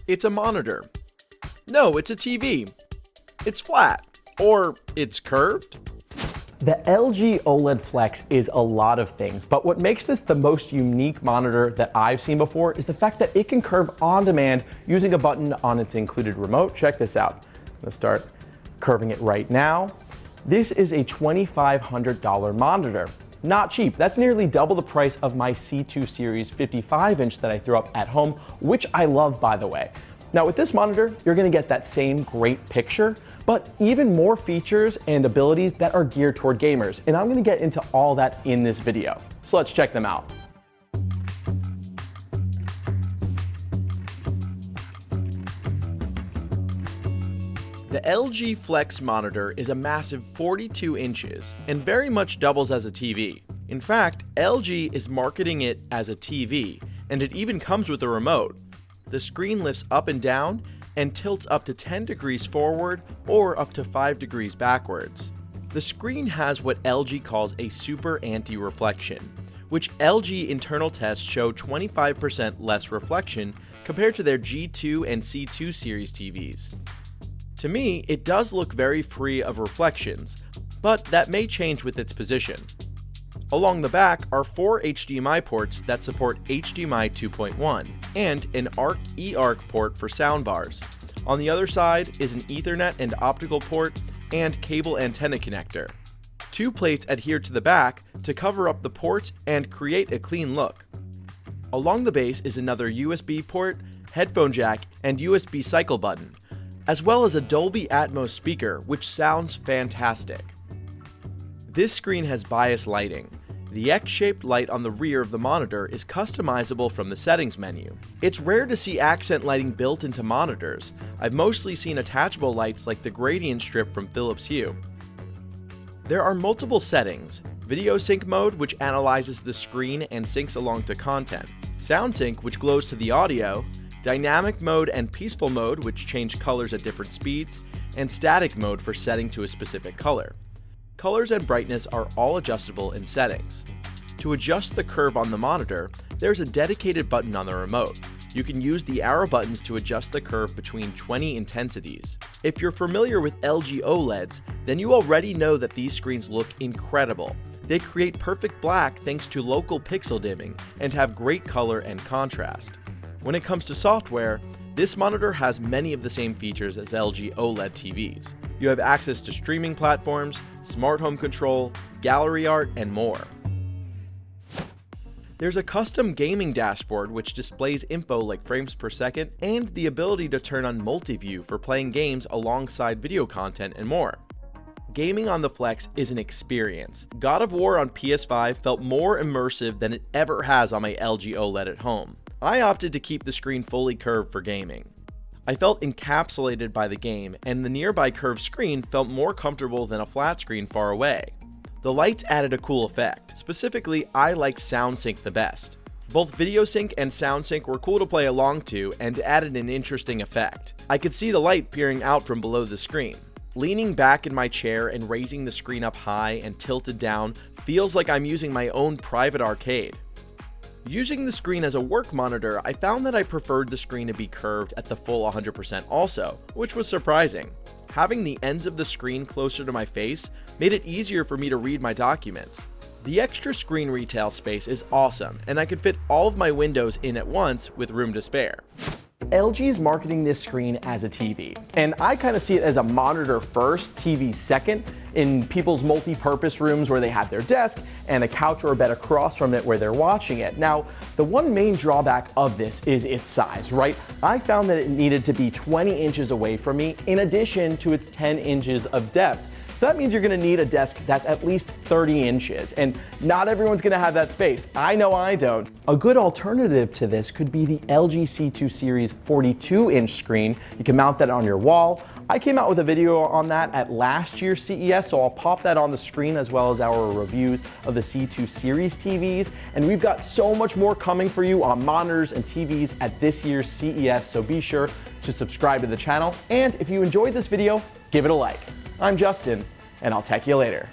It's a monitor. No, it's a TV. It's flat. Or it's curved. The LG OLED Flex is a lot of things, but what makes this the most unique monitor that I've seen before is the fact that it can curve on demand using a button on its included remote. Check this out. I'm gonna start curving it right now. This is a $2,500 monitor. Not cheap. That's nearly double the price of my C2 Series 55-inch that I threw up at home, which I love, by the way. Now with this monitor, you're gonna get that same great picture, but even more features and abilities that are geared toward gamers. And I'm gonna get into all that in this video. So let's check them out. The LG Flex monitor is a massive 42 inches and very much doubles as a TV. In fact, LG is marketing it as a TV, and it even comes with a remote. The screen lifts up and down and tilts up to 10 degrees forward or up to 5 degrees backwards. The screen has what LG calls a super anti-reflection, which LG internal tests show 25% less reflection compared to their G2 and C2 series TVs. To me, it does look very free of reflections, but that may change with its position. Along the back are 4 HDMI ports that support HDMI 2.1 and an ARC-eARC port for soundbars. On the other side is an Ethernet and optical port and cable antenna connector. 2 plates adhere to the back to cover up the ports and create a clean look. Along the base is another USB port, headphone jack, and USB cycle button, as well as a Dolby Atmos speaker, which sounds fantastic. This screen has bias lighting. The X-shaped light on the rear of the monitor is customizable from the settings menu. It's rare to see accent lighting built into monitors. I've mostly seen attachable lights like the gradient strip from Philips Hue. There are multiple settings: video sync mode, which analyzes the screen and syncs along to content, sound sync, which glows to the audio, dynamic mode and peaceful mode, which change colors at different speeds, and static mode for setting to a specific color. Colors and brightness are all adjustable in settings. To adjust the curve on the monitor, there's a dedicated button on the remote. You can use the arrow buttons to adjust the curve between 20 intensities. If you're familiar with LG OLEDs, then you already know that these screens look incredible. They create perfect black thanks to local pixel dimming and have great color and contrast. When it comes to software, this monitor has many of the same features as LG OLED TVs. You have access to streaming platforms, smart home control, gallery art, and more. There's a custom gaming dashboard which displays info like frames per second and the ability to turn on multi-view for playing games alongside video content and more. Gaming on the Flex is an experience. God of War on PS5 felt more immersive than it ever has on my LG OLED at home. I opted to keep the screen fully curved for gaming. I felt encapsulated by the game, and the nearby curved screen felt more comfortable than a flat screen far away. The lights added a cool effect. Specifically, I like sound sync the best. Both video sync and sound sync were cool to play along to and added an interesting effect. I could see the light peering out from below the screen. Leaning back in my chair and raising the screen up high and tilted down feels like I'm using my own private arcade. Using the screen as a work monitor, I found that I preferred the screen to be curved at the full 100% also, which was surprising. Having the ends of the screen closer to my face made it easier for me to read my documents. The extra screen retail space is awesome, and I could fit all of my windows in at once with room to spare. LG is marketing this screen as a TV, and I kind of see it as a monitor first, TV second, in people's multi-purpose rooms where they have their desk and a couch or a bed across from it where they're watching it. Now, the one main drawback of this is its size, right? I found that it needed to be 20 inches away from me in addition to its 10 inches of depth. So that means you're gonna need a desk that's at least 30 inches, and not everyone's gonna have that space. I know I don't. A good alternative to this could be the LG C2 Series 42-inch screen. You can mount that on your wall. I came out with a video on that at last year's CES, so I'll pop that on the screen as well as our reviews of the C2 Series TVs. And we've got so much more coming for you on monitors and TVs at this year's CES, so be sure to subscribe to the channel. And if you enjoyed this video, give it a like. I'm Justin, and I'll tech you later.